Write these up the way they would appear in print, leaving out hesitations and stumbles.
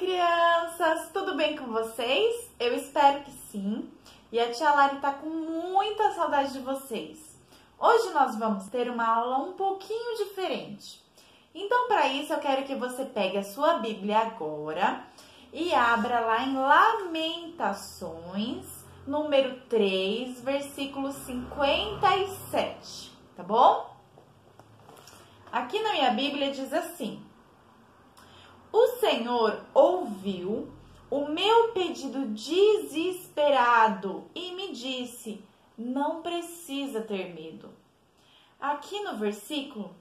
crianças! Tudo bem com vocês? Eu espero que sim. E a tia Lari tá com muita saudade de vocês. Hoje nós vamos ter uma aula um pouquinho diferente. Então, para isso, eu quero que você pegue a sua Bíblia agora e abra lá em Lamentações, número 3, versículo 57, tá bom? Aqui na minha Bíblia diz assim: O Senhor ouviu o meu pedido desesperado e me disse: não precisa ter medo. Aqui no versículo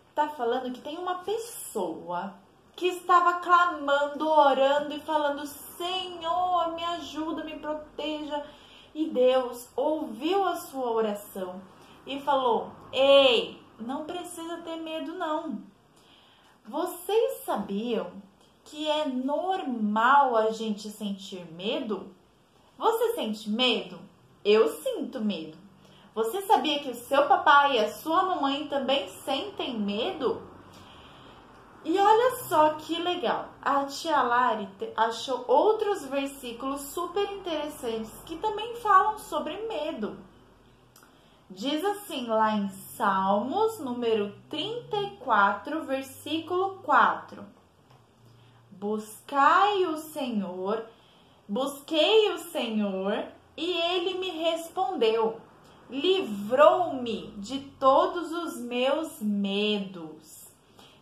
está falando que tem uma pessoa que estava clamando, orando e falando: Senhor, me ajuda, me proteja. E Deus ouviu a sua oração e falou: ei, não precisa ter medo não. Vocês sabiam que é normal a gente sentir medo? Você sente medo? Eu sinto medo. Você sabia que o seu papai e a sua mamãe também sentem medo? E olha só que legal, a tia Lari achou outros versículos super interessantes que também falam sobre medo. Diz assim lá em Salmos, número 34, versículo 4. Busquei o Senhor e Ele me respondeu. Livrou-me de todos os meus medos.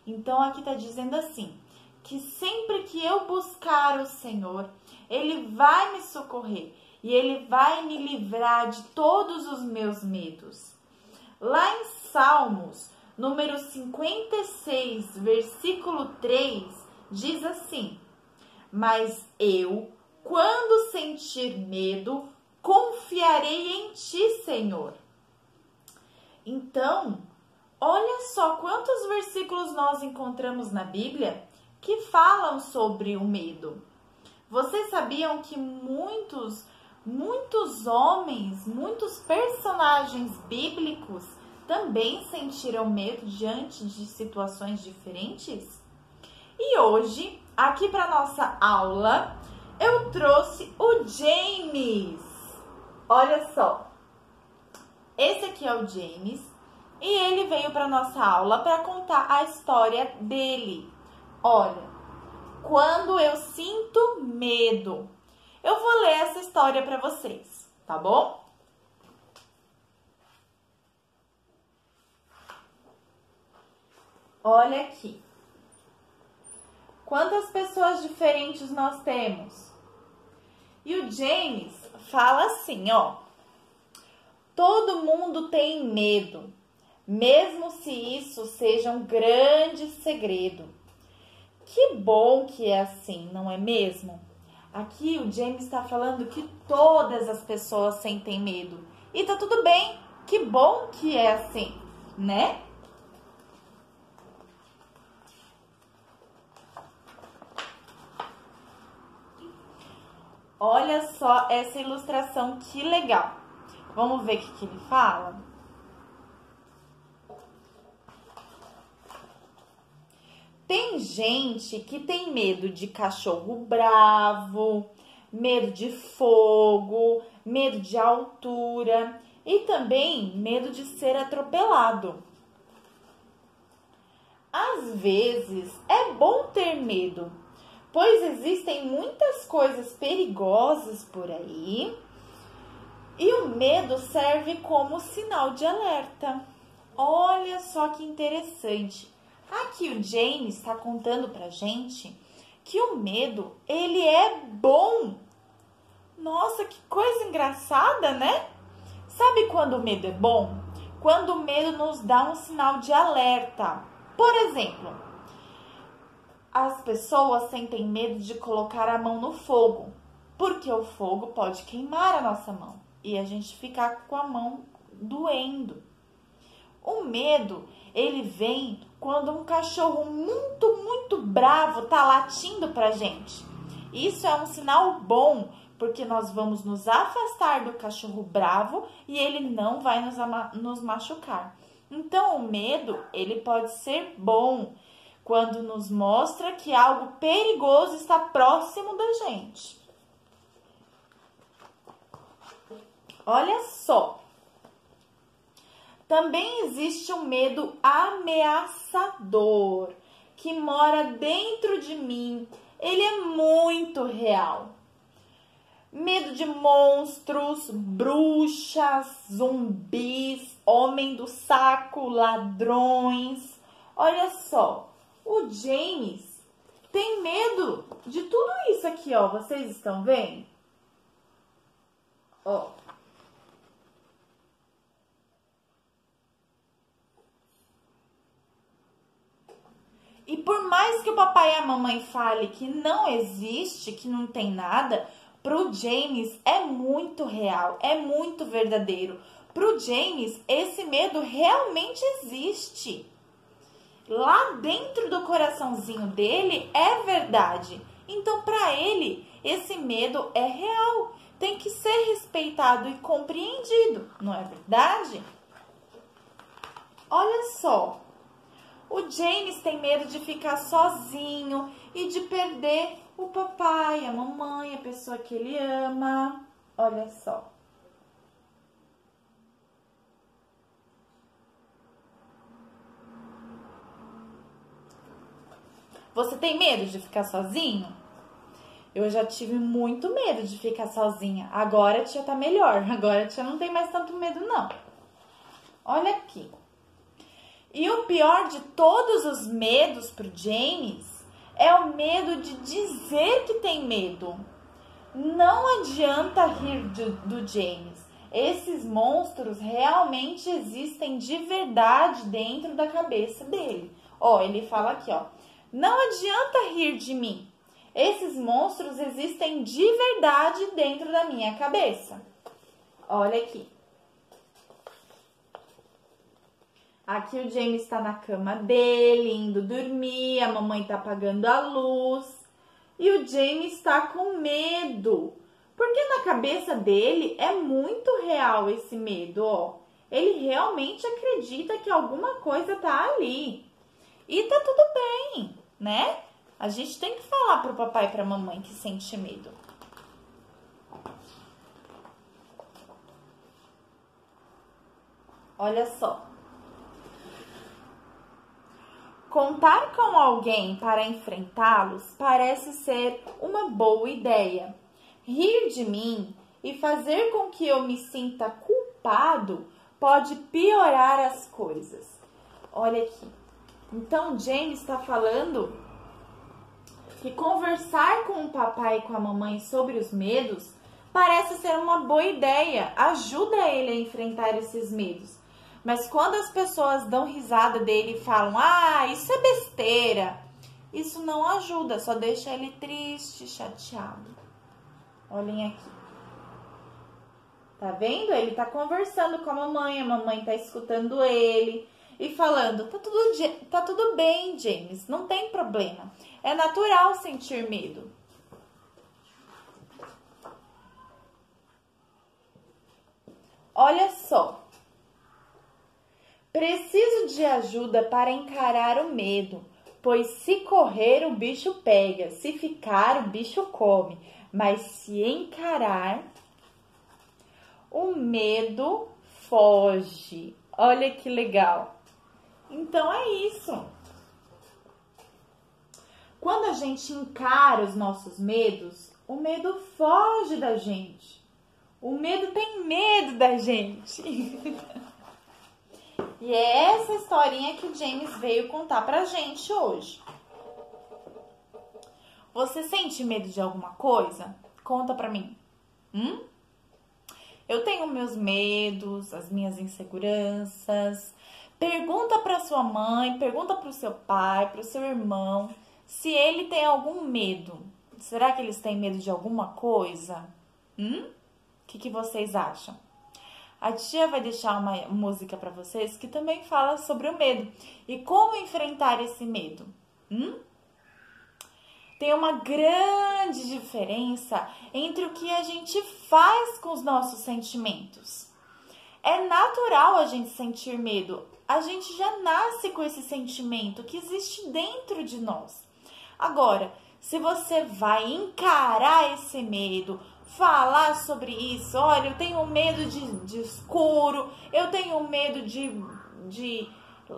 Então aqui está dizendo assim, que sempre que eu buscar o Senhor, Ele vai me socorrer. E Ele vai me livrar de todos os meus medos. Lá em Salmos, número 56, versículo 3, diz assim: Mas eu, quando sentir medo, confiarei em Ti, Senhor. Então, olha só quantos versículos nós encontramos na Bíblia que falam sobre o medo. Vocês sabiam que muitos homens, muitos personagens bíblicos também sentiram medo diante de situações diferentes? E hoje, aqui para nossa aula, eu trouxe o James. Olha só, esse aqui é o James e ele veio para nossa aula para contar a história dele. Olha, quando eu sinto medo. Eu vou ler essa história para vocês, tá bom? Olha aqui. Quantas pessoas diferentes nós temos? E o James fala assim, ó. Todo mundo tem medo, mesmo se isso seja um grande segredo. Que bom que é assim, não é mesmo? Aqui o James está falando que todas as pessoas sentem medo. E tá tudo bem, que bom que é assim, né? Olha só essa ilustração, que legal. Vamos ver o que ele fala? Tem gente que tem medo de cachorro bravo, medo de fogo, medo de altura e também medo de ser atropelado. Às vezes é bom ter medo, pois existem muitas coisas perigosas por aí e o medo serve como sinal de alerta. Olha só que interessante. Aqui o James está contando pra gente que o medo, ele é bom. Nossa, que coisa engraçada, né? Sabe quando o medo é bom? Quando o medo nos dá um sinal de alerta. Por exemplo, as pessoas sentem medo de colocar a mão no fogo, porque o fogo pode queimar a nossa mão e a gente ficar com a mão doendo. O medo, ele vem quando um cachorro muito bravo tá latindo pra gente. Isso é um sinal bom, porque nós vamos nos afastar do cachorro bravo e ele não vai nos machucar. Então, o medo, ele pode ser bom quando nos mostra que algo perigoso está próximo da gente. Olha só. Também existe um medo ameaçador, que mora dentro de mim. Ele é muito real. Medo de monstros, bruxas, zumbis, homem do saco, ladrões. Olha só, o James tem medo de tudo isso aqui, ó. Vocês estão vendo? Ó. E por mais que o papai e a mamãe falem que não existe, que não tem nada, pro James é muito real, é muito verdadeiro. Pro James, esse medo realmente existe. Lá dentro do coraçãozinho dele é verdade. Então, para ele, esse medo é real. Tem que ser respeitado e compreendido, não é verdade? Olha só. O James tem medo de ficar sozinho e de perder o papai, a mamãe, a pessoa que ele ama. Olha só. Você tem medo de ficar sozinho? Eu já tive muito medo de ficar sozinha. Agora a tia tá melhor. Agora a tia não tem mais tanto medo, não. Olha aqui. E o pior de todos os medos pro James é o medo de dizer que tem medo. Não adianta rir do James. Esses monstros realmente existem de verdade dentro da cabeça dele. Ó, ele fala aqui, ó. Não adianta rir de mim. Esses monstros existem de verdade dentro da minha cabeça. Olha aqui. Aqui o James está na cama dele, indo dormir, a mamãe está apagando a luz. E o James está com medo, porque na cabeça dele é muito real esse medo, ó. Ele realmente acredita que alguma coisa tá ali. E tá tudo bem, né? A gente tem que falar pro papai e pra mamãe que sente medo. Olha só. Contar com alguém para enfrentá-los parece ser uma boa ideia. Rir de mim e fazer com que eu me sinta culpado pode piorar as coisas. Olha aqui. Então, James está falando que conversar com o papai e com a mamãe sobre os medos parece ser uma boa ideia. Ajuda ele a enfrentar esses medos. Mas quando as pessoas dão risada dele e falam, ah, isso é besteira, isso não ajuda, só deixa ele triste, chateado. Olhem aqui. Tá vendo? Ele tá conversando com a mamãe tá escutando ele e falando, tá tudo bem, James, não tem problema. É natural sentir medo. Olha só. Preciso de ajuda para encarar o medo, pois se correr o bicho pega, se ficar o bicho come, mas se encarar, o medo foge. Olha que legal. Então é isso. Quando a gente encara os nossos medos, o medo foge da gente. O medo tem medo da gente. E é essa historinha que o James veio contar pra gente hoje. Você sente medo de alguma coisa? Conta pra mim. Eu tenho meus medos, as minhas inseguranças. Pergunta pra sua mãe, pergunta pro seu pai, pro seu irmão, se ele tem algum medo. Será que eles têm medo de alguma coisa? O que vocês acham? A tia vai deixar uma música para vocês que também fala sobre o medo e como enfrentar esse medo. Tem uma grande diferença entre o que a gente faz com os nossos sentimentos. É natural a gente sentir medo. a gente já nasce com esse sentimento que existe dentro de nós. Agora, se você vai encarar esse medo, falar sobre isso, olha, eu tenho medo de escuro, eu tenho medo de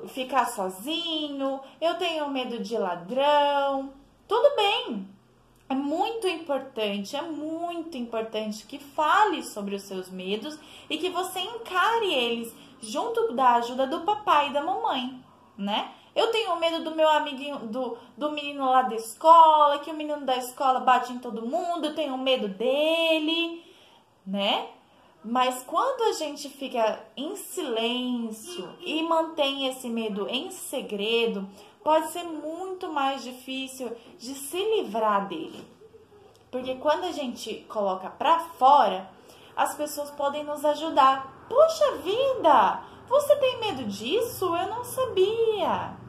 ficar sozinho, eu tenho medo de ladrão, tudo bem. É muito importante que fale sobre os seus medos e que você encare eles junto da ajuda do papai e da mamãe, né? Eu tenho medo do meu amiguinho, do menino lá da escola, que o menino da escola bate em todo mundo, eu tenho medo dele, né? Mas quando a gente fica em silêncio e mantém esse medo em segredo, pode ser muito mais difícil de se livrar dele. Porque quando a gente coloca pra fora, as pessoas podem nos ajudar. Poxa vida, você tem medo disso? Eu não sabia.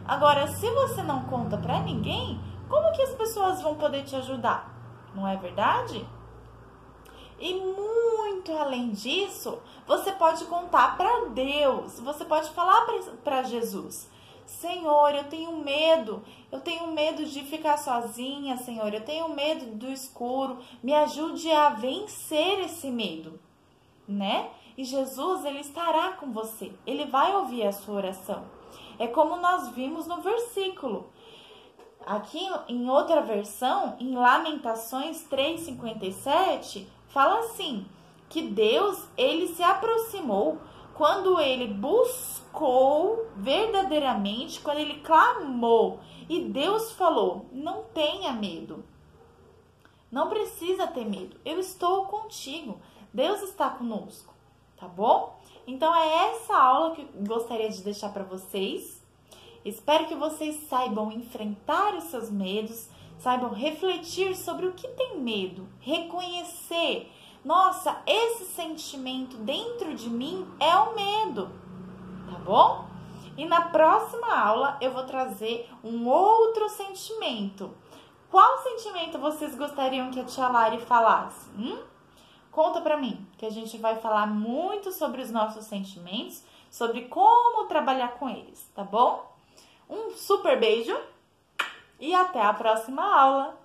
Agora, se você não conta pra ninguém, como que as pessoas vão poder te ajudar? Não é verdade? E muito além disso, você pode contar para Deus, você pode falar para Jesus: Senhor, eu tenho medo de ficar sozinha, Senhor, eu tenho medo do escuro, me ajude a vencer esse medo, né? E Jesus, ele estará com você, ele vai ouvir a sua oração. É como nós vimos no versículo. Aqui em outra versão, em Lamentações 3:57, fala assim, que Deus, ele se aproximou quando ele buscou verdadeiramente, quando ele clamou. E Deus falou: não tenha medo. Não precisa ter medo. Eu estou contigo. Deus está conosco. Tá bom? Então é essa aula que eu gostaria de deixar para vocês. Espero que vocês saibam enfrentar os seus medos, saibam refletir sobre o que tem medo, reconhecer. Nossa, esse sentimento dentro de mim é o medo, tá bom? E na próxima aula eu vou trazer um outro sentimento. Qual sentimento vocês gostariam que a tia Lari falasse? Conta pra mim, que a gente vai falar muito sobre os nossos sentimentos, sobre como trabalhar com eles, tá bom? Um super beijo e até a próxima aula!